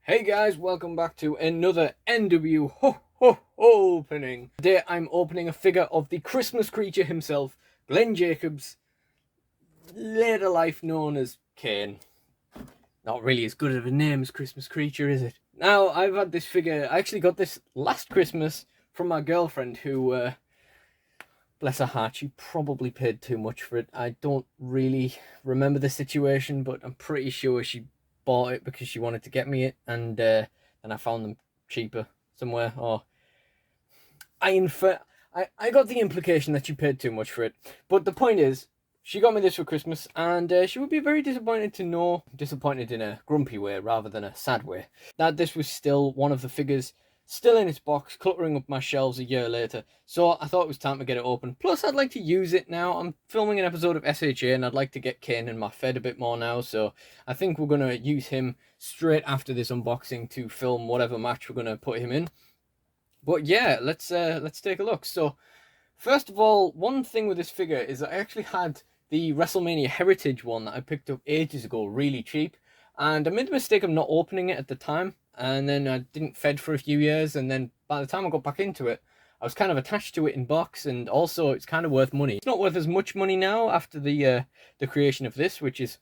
Hey guys, welcome back to another NWOpening. Today I'm opening a figure of the Christmas creature himself, Glenn Jacobs, later life known as Kane. Not really as good of a name as Christmas creature, is it? Now, I've had this figure, I actually got this last Christmas from my girlfriend who, bless her heart, she probably paid too much for it. I don't really remember the situation, but I'm pretty sure she bought it because she wanted to get me it, and then I found them cheaper somewhere. Or I got the implication that she paid too much for it. But the point is, she got me this for Christmas, and she would be very disappointed to know, disappointed in a grumpy way rather than a sad way, that this was still one of the figures still in its box, cluttering up my shelves a year later. So I thought it was time to get it open. Plus, I'd like to use it now. I'm filming an episode of SHA, and I'd like to get Kane in my fed a bit more now. So I think we're going to use him straight after this unboxing to film whatever match we're going to put him in. But yeah, let's take a look. So first of all, one thing with this figure is I actually had the WrestleMania Heritage one that I picked up ages ago, really cheap. And I made the mistake of not opening it at the time, and then I didn't fed for a few years, and then by the time I got back into it, I was kind of attached to it in box, and also it's kind of worth money. It's not worth as much money now after the creation of this, which is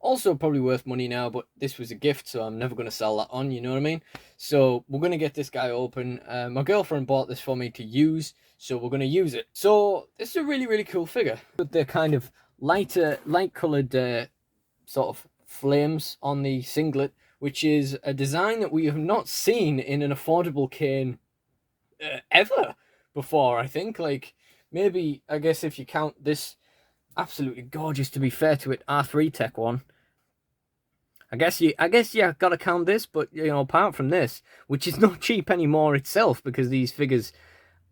also probably worth money now, but this was a gift, so I'm never going to sell that on, you know what I mean? So we're going to get this guy open. My girlfriend bought this for me to use, so we're going to use it. So this is a really, really cool figure. But they're kind of light-coloured sort of flames on the singlet, which is a design that we have not seen in an affordable Kane ever before, I think. Like, maybe, I guess if you count this absolutely gorgeous, to be fair to it, R3 Tech one, I guess you gotta count this, but, you know, apart from this, which is not cheap anymore itself, because these figures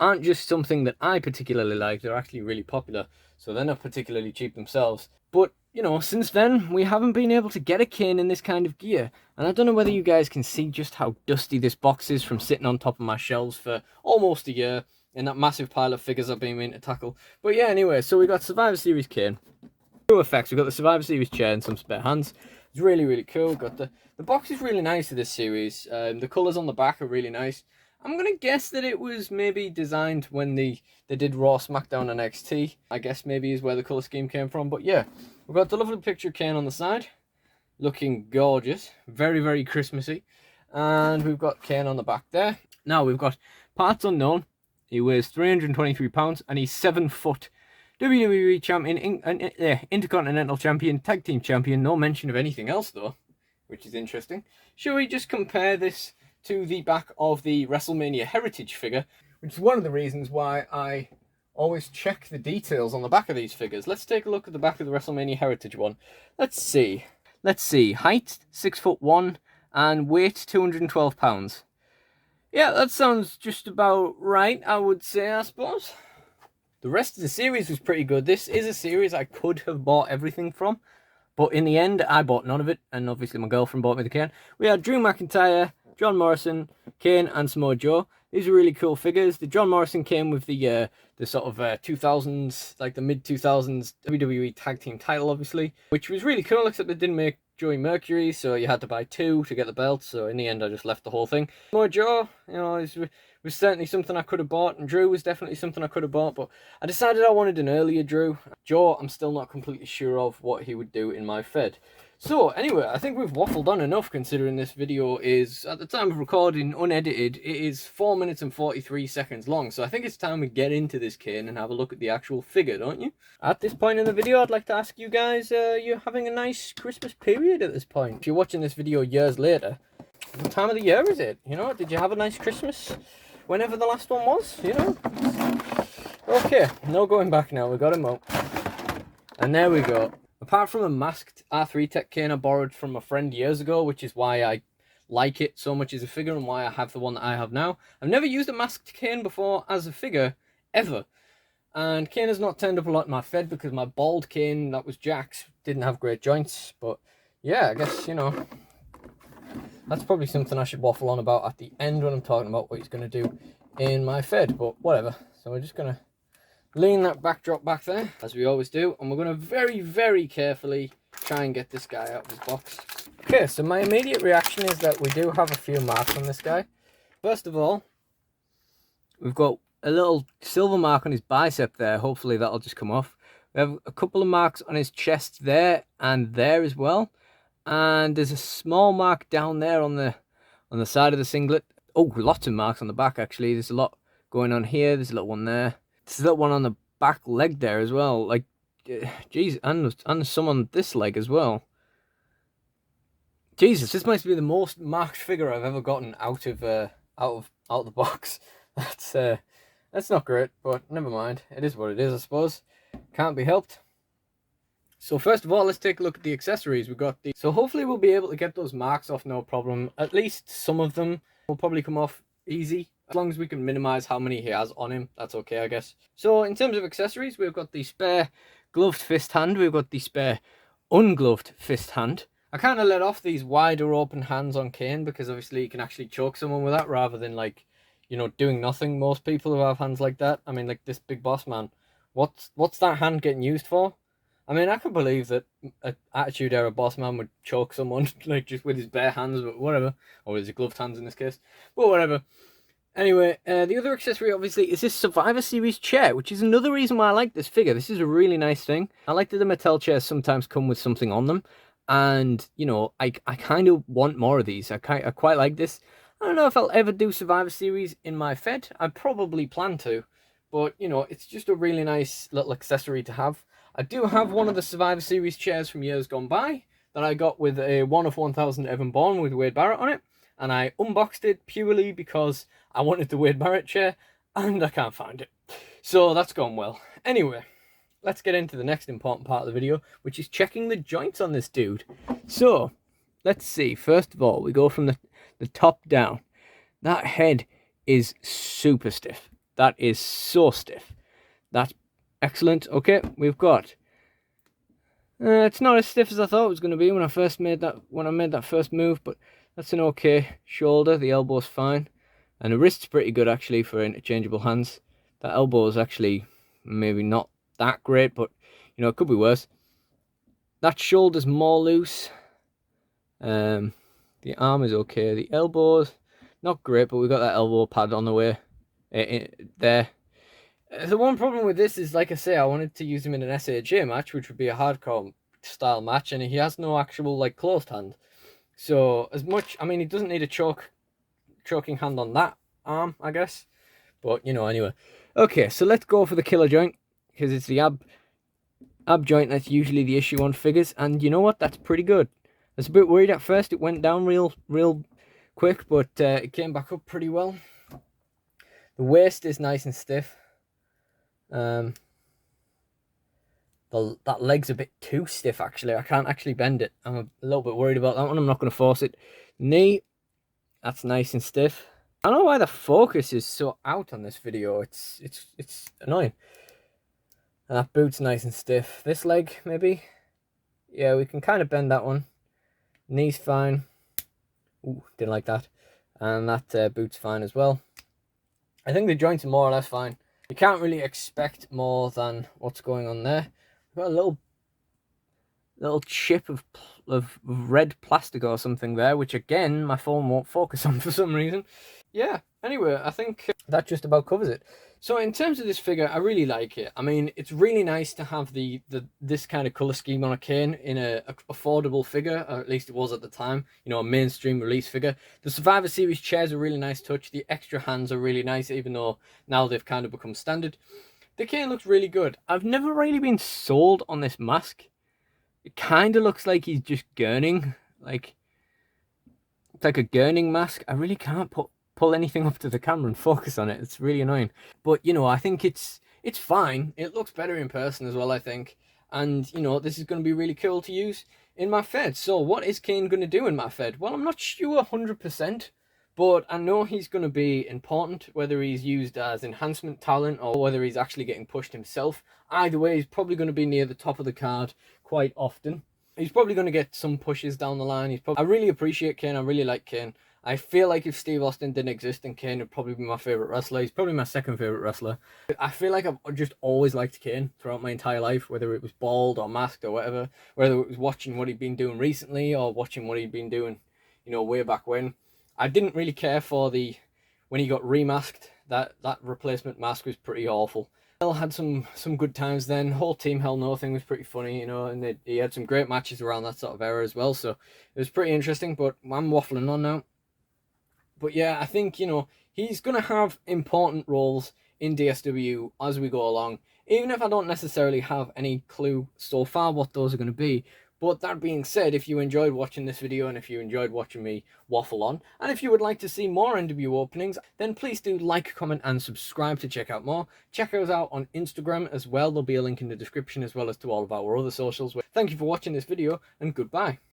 aren't just something that I particularly like, they're actually really popular, so they're not particularly cheap themselves. But, you know, since then, we haven't been able to get a Kane in this kind of gear. And I don't know whether you guys can see just how dusty this box is from sitting on top of my shelves for almost a year in that massive pile of figures I've been meaning to tackle. But yeah, anyway, so we got Survivor Series Kane. WFigs, we've got the Survivor Series chair and some spare hands. It's really, really cool. Got the box is really nice of this series. The colours on the back are really nice. I'm going to guess that it was maybe designed when they did Raw, SmackDown and NXT. I guess maybe is where the colour scheme came from. But yeah, we've got the lovely picture of Kane on the side. Looking gorgeous. Very, very Christmassy. And we've got Kane on the back there. Now we've got parts unknown. He weighs 323 pounds and he's 7 foot. WWE Champion, Intercontinental Champion, Tag Team Champion. No mention of anything else though, which is interesting. Shall we just compare this to the back of the WrestleMania Heritage figure, which is one of the reasons why I always check the details on the back of these figures. Let's take a look at the back of the WrestleMania Heritage one. Let's see. Height 6'1" and weight 212 pounds. Yeah, that sounds just about right, I would say, I suppose. The rest of the series was pretty good. This is a series I could have bought everything from, but in the end, I bought none of it, and obviously my girlfriend bought me the Kane. We had Drew McIntyre, John Morrison, Kane, and Samoa Joe. These are really cool figures. The John Morrison came with the sort of 2000s, like the mid-2000s WWE Tag Team title, obviously, which was really cool, except they didn't make Joey Mercury, so you had to buy two to get the belt, so in the end I just left the whole thing. Samoa Joe, you know, was certainly something I could have bought, and Drew was definitely something I could have bought, but I decided I wanted an earlier Drew. Joe, I'm still not completely sure of what he would do in my fed. So, anyway, I think we've waffled on enough, considering this video is, at the time of recording, unedited. It is 4 minutes and 43 seconds long, so I think it's time we get into this Kane and have a look at the actual figure, don't you? At this point in the video, I'd like to ask you guys, you're having a nice Christmas period at this point. If you're watching this video years later, what time of the year is it? You know, did you have a nice Christmas? Whenever the last one was, you know? Okay, no going back now, we got him out. And there we go. Apart from a masked R3 Tech Kane I borrowed from a friend years ago, which is why I like it so much as a figure and why I have the one that I have now. I've never used a masked Kane before as a figure, ever. And Kane has not turned up a lot in my fed because my bald Kane, that was Jack's, didn't have great joints. But yeah, I guess, you know, that's probably something I should waffle on about at the end when I'm talking about what he's going to do in my fed, but whatever. So we're just going to lean that backdrop back there, as we always do, and we're going to very, very carefully try and get this guy out of his box. Okay, so my immediate reaction is that we do have a few marks on this guy. First of all, we've got a little silver mark on his bicep there. Hopefully that'll just come off. We have a couple of marks on his chest there and there as well. And there's a small mark down there on the side of the singlet. Oh, lots of marks on the back actually. There's a lot going on here. There's a little one there. There's a little one on the back leg there as well. Like, geez, and some on this leg as well. Jesus, this might be the most marked figure I've ever gotten out of the box. That's not great, but never mind. It is what it is, I suppose. Can't be helped. So first of all, let's take a look at the accessories. We've got the... So hopefully we'll be able to get those marks off no problem. At least some of them will probably come off easy. As long as we can minimize how many he has on him, that's okay, I guess. So in terms of accessories, we've got the spare gloved fist hand. We've got the spare ungloved fist hand. I kind of let off these wider open hands on Kane because obviously you can actually choke someone with that rather than, like, you know, doing nothing. Most people who have hands like that, I mean, like this big boss man, what's that hand getting used for? I mean, I could believe that an Attitude Era boss man would choke someone like just with his bare hands, but whatever, or with his gloved hands in this case, but whatever. Anyway, the other accessory obviously is this Survivor Series chair, which is another reason why I like this figure. This is a really nice thing. I like that the Mattel chairs sometimes come with something on them. And, you know, I kind of want more of these. I quite like this. I don't know if I'll ever do Survivor Series in my Fed. I probably plan to. But, you know, it's just a really nice little accessory to have. I do have one of the Survivor Series chairs from years gone by that I got with a 1 of 1000 Evan Bourne with Wade Barrett on it. And I unboxed it purely because I wanted the Wade Barrett chair. And I can't find it. So that's gone well. Anyway. Let's get into the next important part of the video, which is checking the joints on this dude. So, let's see. First of all, we go from the top down. That head is super stiff. That is so stiff. That's excellent. Okay, we've got... it's not as stiff as I thought it was going to be when I made that first move, but that's an okay shoulder. The elbow's fine. And the wrist's pretty good, actually, for interchangeable hands. That elbow is actually maybe not that great, but you know, it could be worse. That shoulder's more loose. The arm is okay. The elbow's not great, but we've got that elbow pad on the way there. The one problem with this is, like I say, I wanted to use him in an SAJ match, which would be a hardcore style match, and he has no actual like closed hand. So as much, I mean, he doesn't need a choking hand on that arm, I guess. But you know, anyway. Okay, so let's go for the killer joint. Because it's the ab joint that's usually the issue on figures. And you know what? That's pretty good. I was a bit worried at first. It went down real quick. But it came back up pretty well. The waist is nice and stiff. That leg's a bit too stiff, actually. I can't actually bend it. I'm a little bit worried about that one. I'm not going to force it. Knee. That's nice and stiff. I don't know why the focus is so out on this video. It's annoying. And that boot's nice and stiff. This leg, maybe? Yeah, we can kind of bend that one. Knee's fine. Ooh, didn't like that. And that boot's fine as well. I think the joints are more or less fine. You can't really expect more than what's going on there. We've got a little chip of red plastic or something there, which again, my phone won't focus on for some reason. Yeah, anyway, I think that just about covers it. So in terms of this figure, I really like it. I mean, it's really nice to have this kind of colour scheme on a Kane in a affordable figure, or at least it was at the time, you know, a mainstream release figure. The Survivor Series chairs are a really nice touch. The extra hands are really nice, even though now they've kind of become standard. The Kane looks really good. I've never really been sold on this mask. It kind of looks like he's just gurning, like it's like a gurning mask. I really can't pull anything up to the camera and focus on it. It's really annoying. But, you know, I think it's fine. It looks better in person as well, I think. And, you know, this is going to be really cool to use in my Fed. So what is Kane going to do in my Fed? Well, I'm not sure 100%, but I know he's going to be important, whether he's used as enhancement talent or whether he's actually getting pushed himself. Either way, he's probably going to be near the top of the card quite often. He's probably going to get some pushes down the line. I really appreciate Kane. I really like Kane. I feel like if Steve Austin didn't exist, then Kane would probably be my favourite wrestler. He's probably my second favourite wrestler. I feel like I've just always liked Kane throughout my entire life, whether it was bald or masked or whatever, whether it was watching what he'd been doing recently or watching what he'd been doing, way back when. I didn't really care for when he got remasked. That replacement mask was pretty awful. Hell had some good times then. Whole Team Hell No thing was pretty funny, and he had some great matches around that sort of era as well. So it was pretty interesting. But I'm waffling on now. But yeah, I think he's gonna have important roles in DSW as we go along. Even if I don't necessarily have any clue so far what those are going to be. But that being said, if you enjoyed watching this video and if you enjoyed watching me waffle on, and if you would like to see more NW openings, then please do like, comment, and subscribe to check out more. Check us out on Instagram as well. There'll be a link in the description as well as to all of our other socials. Thank you for watching this video, and goodbye.